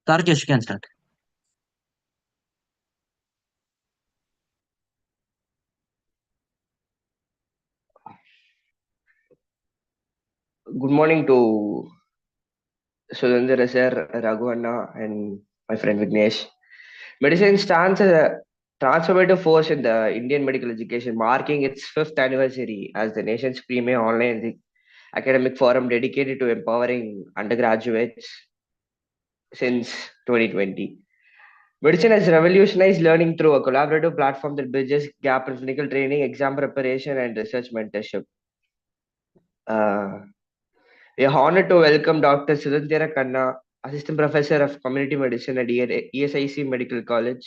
Tharakesh, you can start. Good morning to Suthanthira sir, Raghuvanna, and my friend Vignesh. Medicine stands as a transformative force in the Indian medical education, marking its fifth anniversary as the nation's premier online academic forum dedicated to empowering undergraduates since 2020. Medicine has revolutionized learning through a collaborative platform that bridges gap in clinical training, exam preparation, and research mentorship. Uh, We are honored to welcome Dr. Suthanthira Kannan, Assistant Professor of Community Medicine at ESIC Medical College,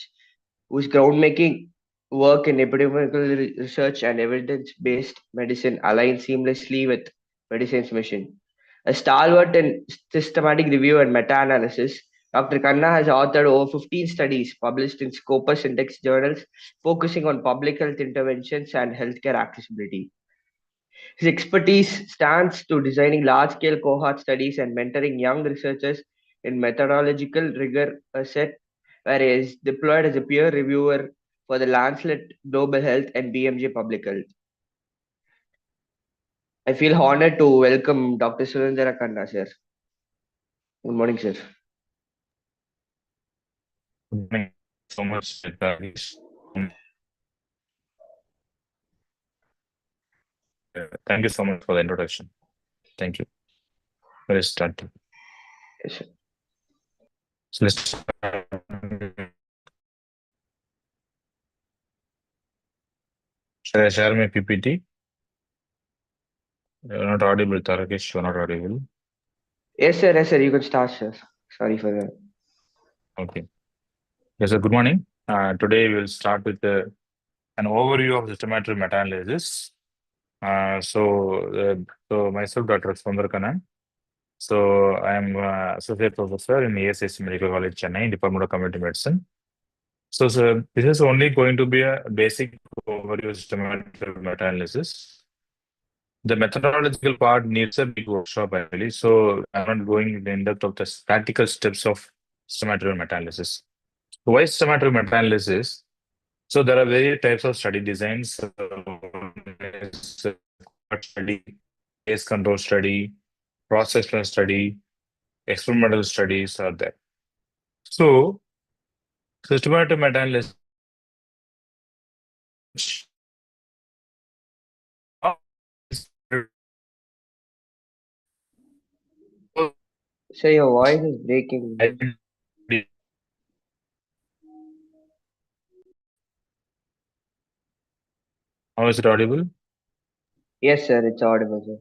whose groundmaking work in epidemiological research and evidence-based medicine aligns seamlessly with medicine's mission. A stalwart in systematic review and meta-analysis, Dr. Kannan has authored over 15 studies published in Scopus Index journals focusing on public health interventions and healthcare accessibility. His expertise stands to designing large-scale cohort studies and mentoring young researchers in methodological rigor, a set where he is deployed as a peer reviewer for the Lancet Global Health and BMJ Public Health. I feel honored to welcome Dr. Surendra Kanna, sir. Good morning, sir. Good morning so much, Tharakesh. Thank you so much for the introduction. Thank you. Let's start. Yes, sir. So let's start. Shall I share my PPT? You're not audible, Tharakesh. You're not audible. Yes, sir. Yes, sir. You can start, sir. Sorry for that. Okay. Yes, sir. Good morning. Today we'll start with an overview of systematic meta-analysis. So myself, Dr. Suthanthira Kannan. So I'm associate professor in ESIC Medical College, Chennai, Department of Community Medicine. So this is only going to be a basic overview of systematic meta-analysis. The methodological part needs a big workshop, actually. So I'm not going in depth of the practical steps of systematic meta-analysis. Why systematic meta-analysis? So there are various types of study designs. Study, case control study, cross-sectional study, experimental studies are there. So systematic meta-analysis Sir, your voice is breaking. How is it audible? Yes, sir. It's audible, sir.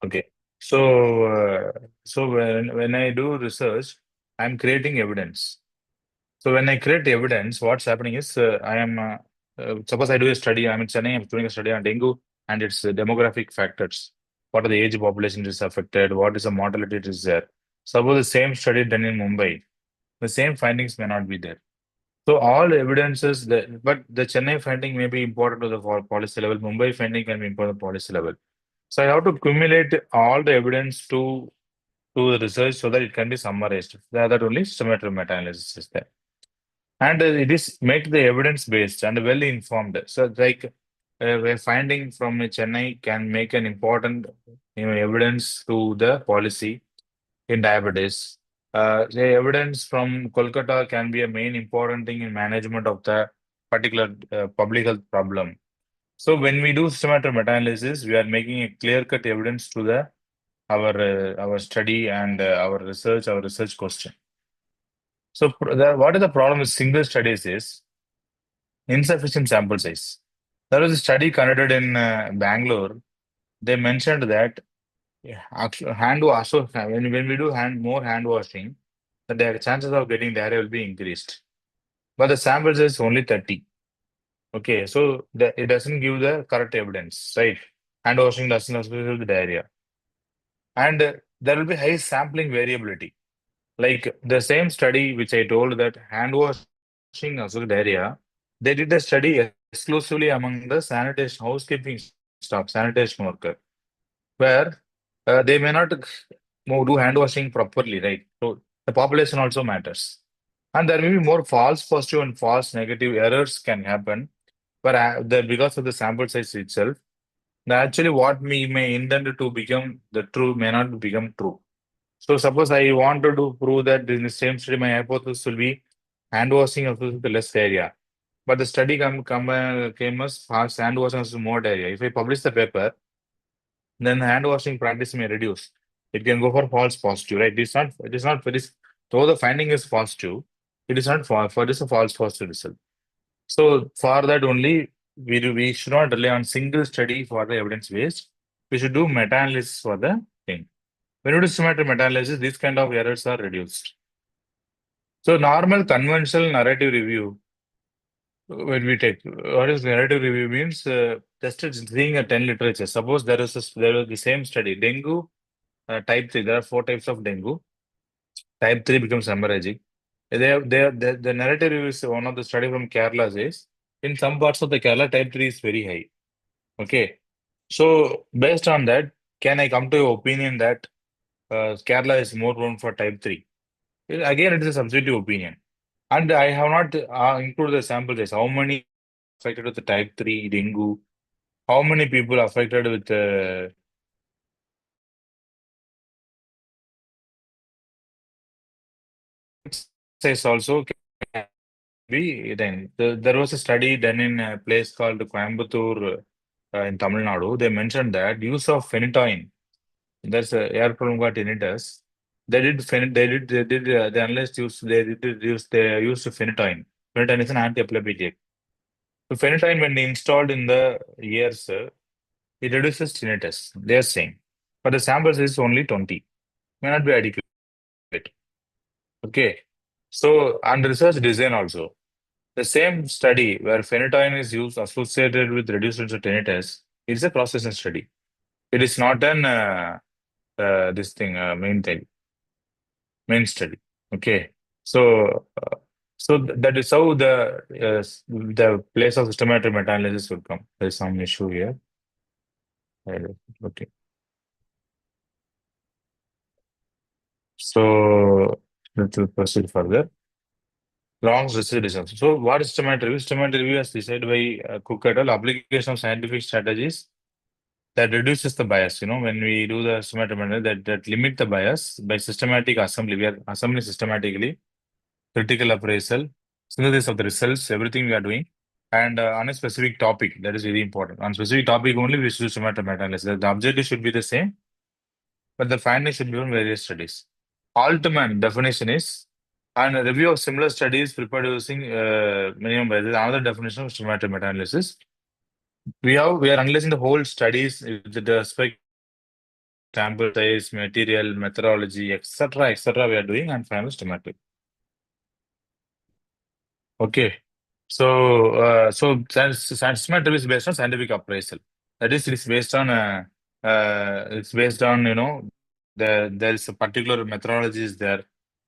Okay. So when I do research, I'm creating evidence. So when I create evidence, what's happening is I am suppose I do a study. I'm in Chennai. I'm doing a study on dengue and its demographic factors. What are the age population is affected? What is the mortality is there? Suppose the same study done in Mumbai, the same findings may not be there. So all evidences that, but the Chennai finding may be important to the policy level. Mumbai finding can be important to policy level. So I have to accumulate all the evidence to the research so that it can be summarized. That only systematic meta-analysis is there. And it is make the evidence based and well informed. So like a finding from Chennai can make an important evidence to the policy in diabetes. The evidence from Kolkata can be a main important thing in management of the particular public health problem. So when we do systematic meta-analysis, we are making a clear-cut evidence to the our study and our research question. So what is the problem with single studies is insufficient sample size. There was a study conducted in Bangalore. They mentioned that hand wash. So when we do more hand washing, the chances of getting diarrhea will be increased. But the sample size is only 30. Okay, so it doesn't give the correct evidence, right? Hand washing doesn't associate with diarrhea. And there will be high sampling variability. Like the same study which I told that hand washing associated diarrhea, they did the study exclusively among the sanitation housekeeping staff, sanitation worker, where they may not do hand washing properly, right? So the population also matters. And there may be more false positive and false negative errors can happen, but because of the sample size itself, actually what we may intend to become the true may not become true. So suppose I wanted to prove that in the same study, my hypothesis will be hand washing of the less area. But the study came as hand washing is more area. If I publish the paper, then the hand washing practice may reduce. It can go for false positive, right? It is not for this, though the finding is positive, it is not for this a false positive result. So for that only, we should not rely on single study for the evidence based. We should do meta-analysis for the thing. When you do systematic meta-analysis, these kind of errors are reduced. So normal conventional narrative review, when we take what is narrative review means, just seeing a 10 literature. Suppose there was the same study, dengue type 3. There are 4 types of dengue. Type 3 becomes hemorrhagic. The narrative review is one of the study from Kerala says in some parts of the Kerala type 3 is very high. Okay. So based on that, can I come to your opinion that Kerala is more prone for type 3? Again, it is a subjective opinion. And I have not included the sample size. How many affected with the type 3 dengue? How many people affected with size also can be then. There was a study done in a place called Coimbatore in Tamil Nadu. They mentioned that use of phenytoin, that's air problem got tinnitus. They analyzed they used phenytoin. Phenytoin is an anti-epileptic. So phenytoin, when installed in the ears, it reduces tinnitus. They are saying, but the samples is only 20. May not be adequate. Okay. So and research design also. The same study where phenytoin is used associated with reduced tinnitus is a cross-section study. It is not an this thing main study. Okay. So that is how the place of systematic meta-analysis will come. There is some issue here. Okay. So let's proceed further. Long research results. So what is systematic review? Systematic review is decided by Cook et al. Application of scientific strategies that reduces the bias. When we do the systematic analysis, that limit the bias by systematic assembly. We are assembling systematically, critical appraisal, synthesis of the results, everything we are doing, and on a specific topic. That is very important. On specific topic only, we should do systematic meta-analysis. The objective should be the same, but the findings should be on various studies. Altman definition is and a review of similar studies prepared using minimum bias. Another definition of systematic meta-analysis. We are analyzing the whole studies with respect sample size, material, methodology, etc., etc. We are doing and final systematic. Okay. So systematic is based on scientific appraisal. That is, it's based on there is a particular methodology is there,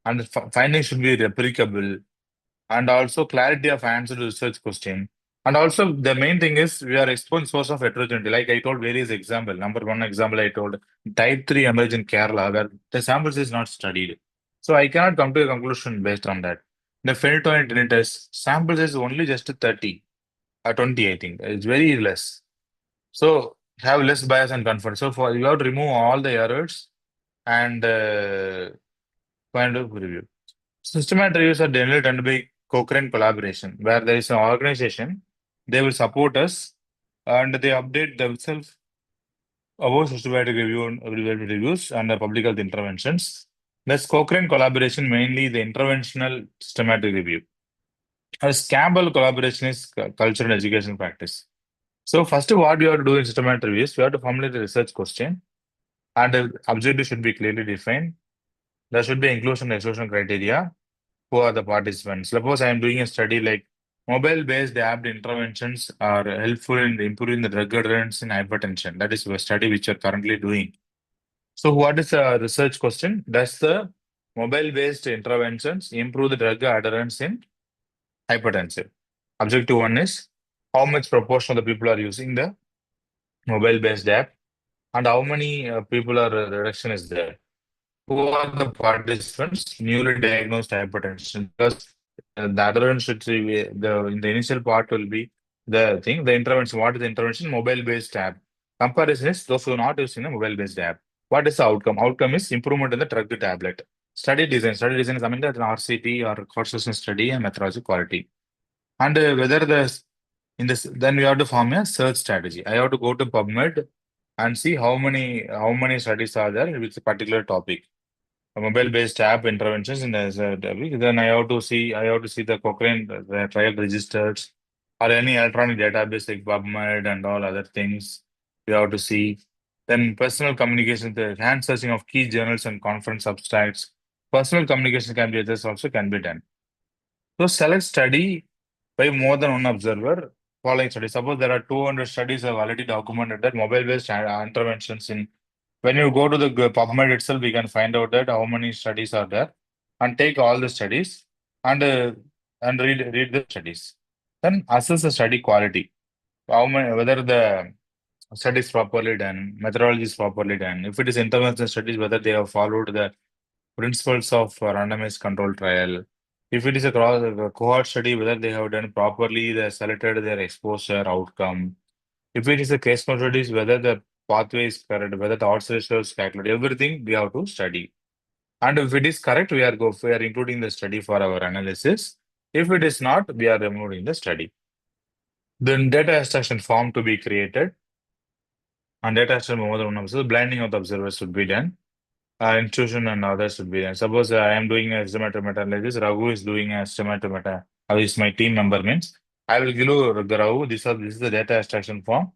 and the findings should be replicable, and also clarity of answer to research question. And also the main thing is we are exposing source of heterogeneity. Like I told various example. Number one example I told type 3 emerge in Kerala where the samples is not studied. So I cannot come to a conclusion based on that. The phenytoin tinnitus samples is only just 30 or 20, I think. It's very less. So have less bias and confidence. So you have to remove all the errors and kind of review. Systematic reviews are generally done by Cochrane collaboration, where there is an organization, they will support us and they update themselves about systematic reviews and public health interventions. Thus, Cochrane collaboration mainly the interventional systematic review. As Campbell collaboration is culture and education practice. So first, what you have to do in systematic reviews, you have to formulate the research question, and the objective should be clearly defined. There should be inclusion and exclusion criteria. Who are the participants? Suppose I am doing a study like mobile-based app interventions are helpful in improving the drug adherence in hypertension. That is a study which you are currently doing. So what is the research question? Does the mobile-based interventions improve the drug adherence in hypertension? Objective one is how much proportion of the people are using the mobile-based app and how many people are reduction is there. Who are the participants? Newly diagnosed hypertension. Because the other one should be in the initial part will be the thing. The intervention. What is the intervention? Mobile-based app. Comparison is those who are not using the mobile-based app. What is the outcome? Outcome is improvement in the drug tablet. Study design. Study design is something that an RCT or cross-section study and methodology quality. And whether the in this, then we have to form a search strategy. I have to go to PubMed and see how many studies are there with a particular topic. A mobile-based app interventions in the topic. Then I have to see the Cochrane the trial registers or any electronic database like PubMed and all other things. We have to see. Then personal communication, the hand searching of key journals and conference abstracts. Personal communication can be this also can be done. So select study by more than one observer following study. Suppose there are 200 studies have already documented that mobile-based interventions in. When you go to the PubMed itself, we can find out that how many studies are there, and take all the studies and read the studies. Then assess the study quality. How many whether the study is properly done, methodology is properly done. If it is intervention studies, whether they have followed the principles of randomized control trial. If it is a cohort study, whether they have done properly, they selected their exposure outcome. If it is a case control studies, whether the pathway is correct, whether the odds ratio is calculated, everything we have to study. And if it is correct, we are including the study for our analysis. If it is not, we are removing the study. Then data extraction form to be created. And data extraction more than one observer, blinding of the observers should be done. Intrusion and others should be there. Suppose I am doing a estimator meta-analysis, Raghu is doing a estimator meta, is my team member means, I will give you Raghu, this is the data extraction form.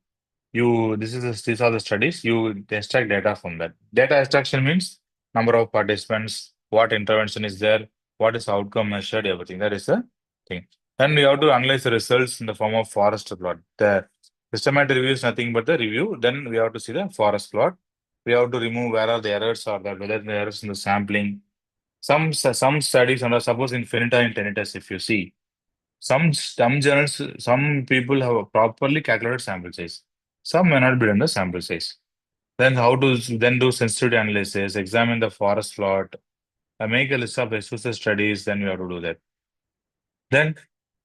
These are the studies, you extract data from that. Data extraction means number of participants, what intervention is there, what is outcome measured, everything. That is the thing. Then we have to analyze the results in the form of forest plot. The systematic review is nothing but the review. Then we have to see the forest plot. We have to remove where are the errors or whether the errors in the sampling. Some studies, and suppose in phenytoin tinnitus, if you see, some journals, some people have properly calculated sample size. Some may not be done the sample size. Then how to then do sensitivity analysis, examine the forest plot, make a list of exposure studies, then you have to do that. Then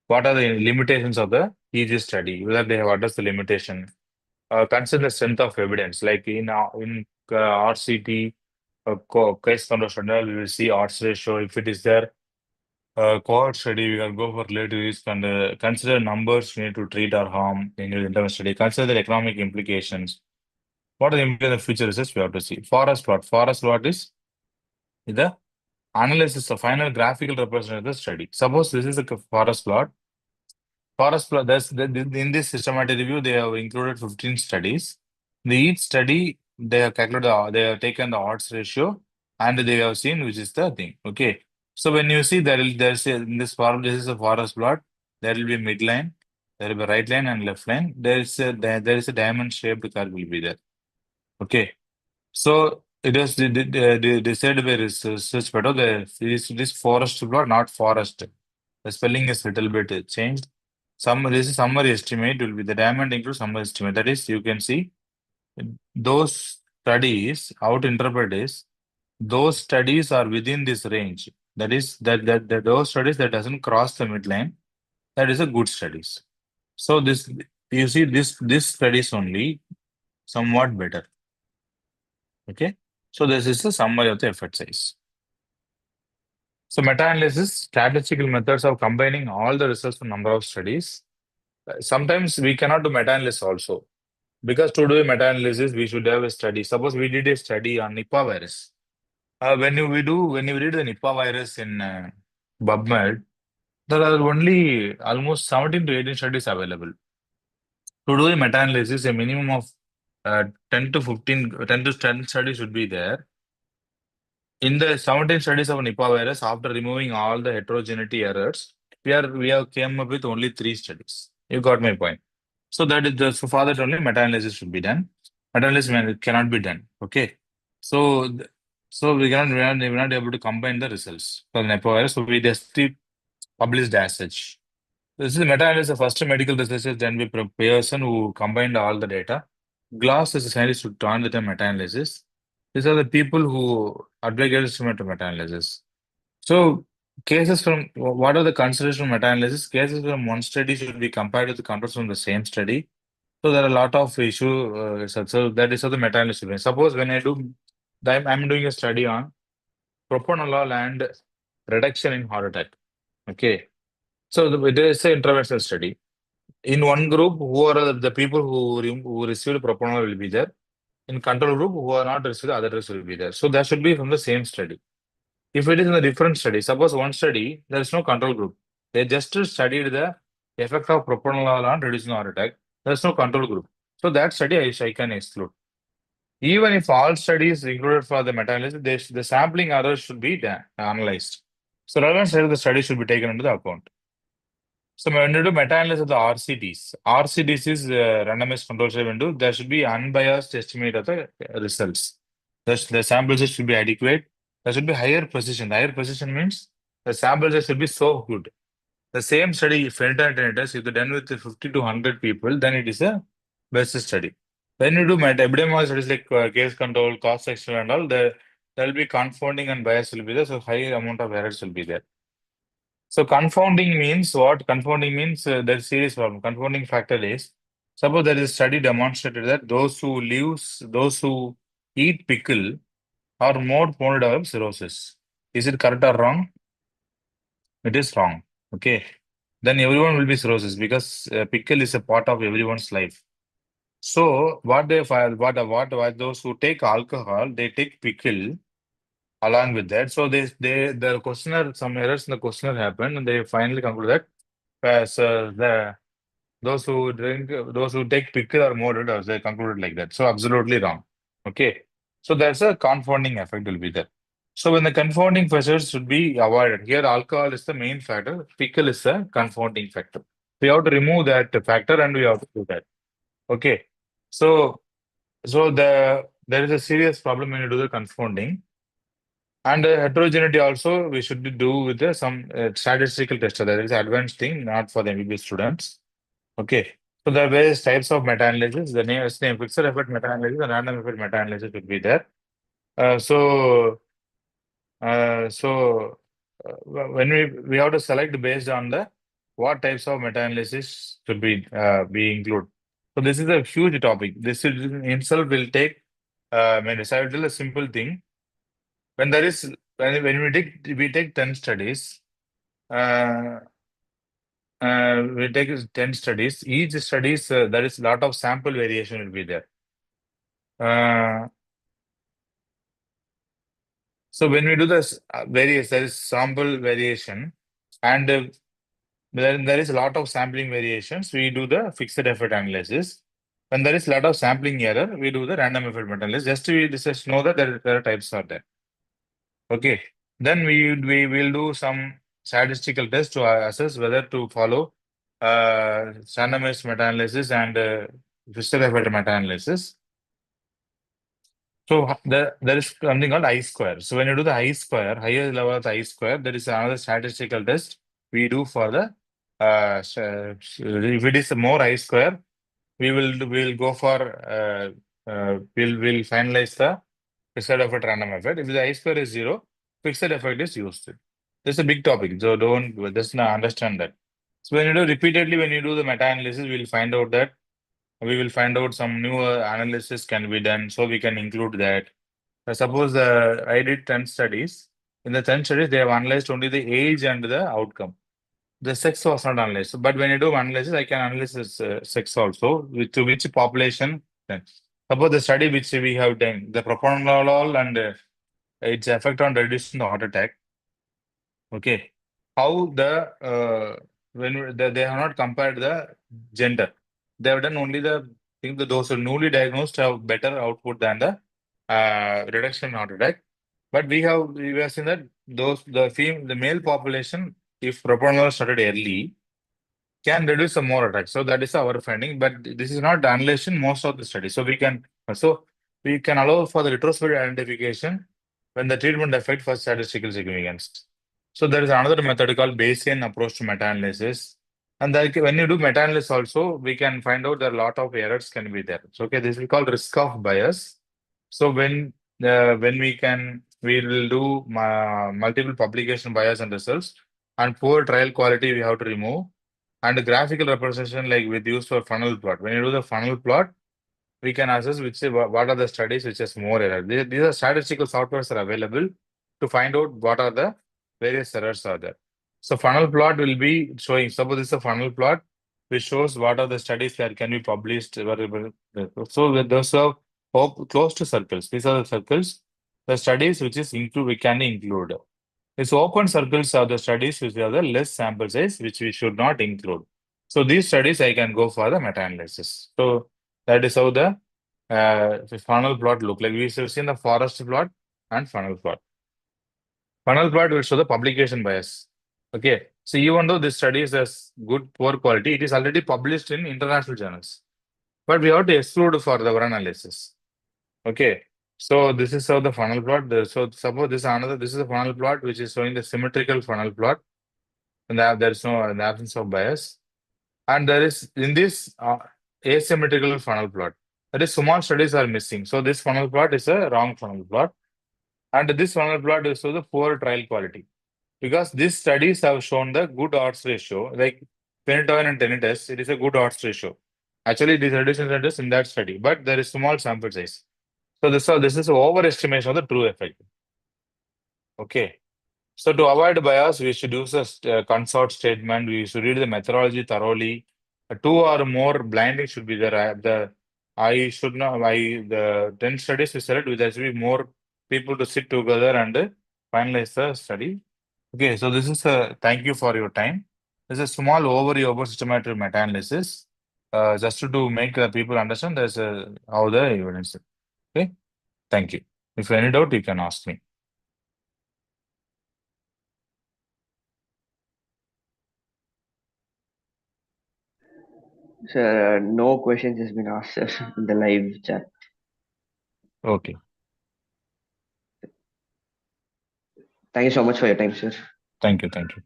what are the limitations of the EG study? Whether they have addressed the limitation. Consider the strength of evidence. Like in RCT, case control study, we will see odds ratio. If it is there, cohort study, we can go for relative risk and consider numbers we need to treat or harm in your intervention study. Consider the economic implications. What are the implications of future research? We have to see. Forest plot. Forest plot is the analysis of final graphical representation of the study. Suppose this is a forest plot. Forest plot. In this systematic review, they have included 15 studies. In each study, they have calculated, they have taken the odds ratio, and they have seen which is the thing. Okay. So when you see there's in this forest, this is a forest plot. There will be a midline, there will be a right line and left line. There is a diamond shaped curve will be there. Okay. So it is decided by research better. This forest plot, not forest. The spelling is little bit changed. This is summary estimate will be the diamond includes summary estimate. That is, you can see those studies, how to interpret is those studies are within this range. That is that those studies that doesn't cross the midline, that is a good studies. So this you see this studies only somewhat better. Okay. So this is the summary of the effort size. So meta-analysis, statistical methods of combining all the results from number of studies. Sometimes we cannot do meta-analysis also. Because to do a meta-analysis, we should have a study. Suppose we did a study on Nipah virus. When you read the Nipah virus in PubMed, there are only almost 17 to 18 studies available. To do a meta-analysis, a minimum of 10 to 10 studies should be there. In the 17 studies of Nipah virus, after removing all the heterogeneity errors, we have came up with only 3 studies. You got my point. So so for that only meta-analysis should be done. Meta-analysis cannot be done. Okay. So we are not able to combine the results for the Nipah virus. So we just published as such. This is meta-analysis, the first medical research done by a person who combined all the data. Glass is a scientist who turned with a meta-analysis. These are the people who obligated to meta-analysis. So cases from what are the considerations of meta-analysis? Cases from one study should be compared with the controls from the same study. So there are a lot of issue. So that is how the meta-analysis. Suppose when I'm doing a study on propranolol and reduction in heart attack. Okay. So there is an interventional study. In one group, who are the people who received propranolol will be there. In control group, who are not received, the other drugs will be there. So that should be from the same study. If it is in a different study, suppose one study, there is no control group. They just studied the effect of propranolol on reducing heart attack. There is no control group. So that study I can exclude. Even if all studies included for the meta-analysis, the sampling errors should be analyzed. So relevant side of the study should be taken into the account. So when you do meta-analysis of the RCTs, RCTs is randomized control study window. There should be unbiased estimate of the results. The sample size should be adequate. There should be higher precision. Higher precision means the sample size should be so good. The same study, if tinnitus, if done with 50 to 100 people, then it is a best study. When you do epidemiology studies like case control, cost section and all, there will be confounding and bias will be there. So high amount of errors will be there. So confounding means what? Confounding means there's serious problem. Confounding factor is, suppose there is a study demonstrated that those who eat pickle are more prone to develop cirrhosis. Is it correct or wrong? It is wrong. Okay. Then everyone will be cirrhosis because pickle is a part of everyone's life. So what those who take alcohol, they take pickle along with that. So the questionnaire, some errors in the questionnaire happened, and they finally conclude that those who take pickle are more dead, they concluded like that. So absolutely wrong. Okay. So there's a confounding effect will be there. So when the confounding factors should be avoided. Here alcohol is the main factor, pickle is a confounding factor. We have to remove that factor and we have to do that. Okay. So there is a serious problem when you do the confounding. And heterogeneity also we should do with some statistical test. That is advanced thing, not for the MBBS students. Okay. So there are various types of meta-analysis. The name is fixed effect meta-analysis and random effect meta-analysis will be there. When we have to select based on the what types of meta-analysis should be included. So this is a huge topic. This in itself will take minutes. I will tell a simple thing. When we take 10 studies, we take 10 studies. Each studies there is a lot of sample variation will be there. So when we do this there is sample variation, and there is a lot of sampling variations. We do the fixed effect analysis. When there is a lot of sampling error, we do the random effect analysis. Just know that there are types are there. Okay. Then we will do some statistical tests to assess whether to follow randomized meta-analysis and fixed effect meta-analysis. So there is something called I-square. So when you do the I-square, higher level of the I-square, there is another statistical test we do for the if it is more I-square, we'll go for we'll finalize the fixed effect random effect. If the I-square is 0, fixed effect is used. This is a big topic, so don't just understand that. So when you do repeatedly, when you do the meta-analysis, we will find out some new analysis can be done, so we can include that. Suppose I did 10 studies. In the 10 studies, they have analyzed only the age and the outcome. The sex was not analyzed. But when you do analysis, I can analyze this, sex also, to which population. Then. Suppose the study which we have done, the propranolol and its effect on reducing the heart attack. Okay. How they have not compared the gender. They have done only the thing that those who are newly diagnosed have better output than the reduction in heart attack. But we have seen that the male population, if propranolol started early, can reduce some more attacks. So that is our finding. But this is not analyzed in most of the studies. So we can allow for the retrospective identification when the treatment effect for statistical significance. So there is another method called Bayesian approach to meta-analysis. And when you do meta-analysis also, we can find out that a lot of errors can be there. So okay, this is called risk of bias. So when we can we will do multiple publication bias and results, and poor trial quality we have to remove, and graphical representation like with use for funnel plot. When you do the funnel plot, we can assess what are the studies which has more error. These are statistical softwares are available to find out what are the various errors are there. So funnel plot will be showing, suppose this is a funnel plot which shows what are the studies that can be published. So those are close to circles. These are the circles, the studies which is we can include. These open circles are the studies which are the less sample size, which we should not include. So these studies I can go for the meta-analysis. So that is how the funnel plot look like. We have seen the forest plot and funnel plot. Funnel plot will show the publication bias. Okay. So even though this study is as good, poor quality, it is already published in international journals. But we have to exclude for the analysis. Okay. So this is how the funnel plot. So suppose this is a funnel plot which is showing the symmetrical funnel plot, and there is no in the absence of bias. And there is in this asymmetrical funnel plot, that is small studies are missing. So this funnel plot is a wrong funnel plot, and this funnel plot is so the poor trial quality, because these studies have shown the good odds ratio, like phenytoin and tinnitus. It is a good odds ratio. Actually, it is reduction centers in that study, but there is small sample size. So this is overestimation of the true effect. Okay. So to avoid bias, we should use a consort statement. We should read the methodology thoroughly. Two or more blinding should be there. I should not. The 10 studies we select, there should be more people to sit together and finalize the study. Okay, so this is a thank you for your time. This is a small overview about systematic meta-analysis, just to make people understand there's how the evidence. Okay, thank you. If any doubt, you can ask me. Sir, no questions has been asked, sir, in the live chat. Okay. Thank you so much for your time, sir. Thank you. Thank you.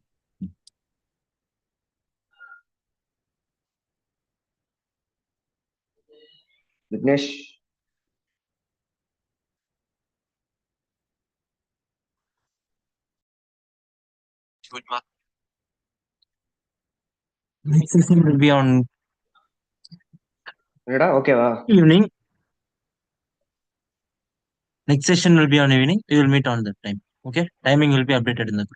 Vignesh, Next session will be on okay, wow. evening. Next session will be on evening. We will meet on that time. Okay. Timing will be updated in the group.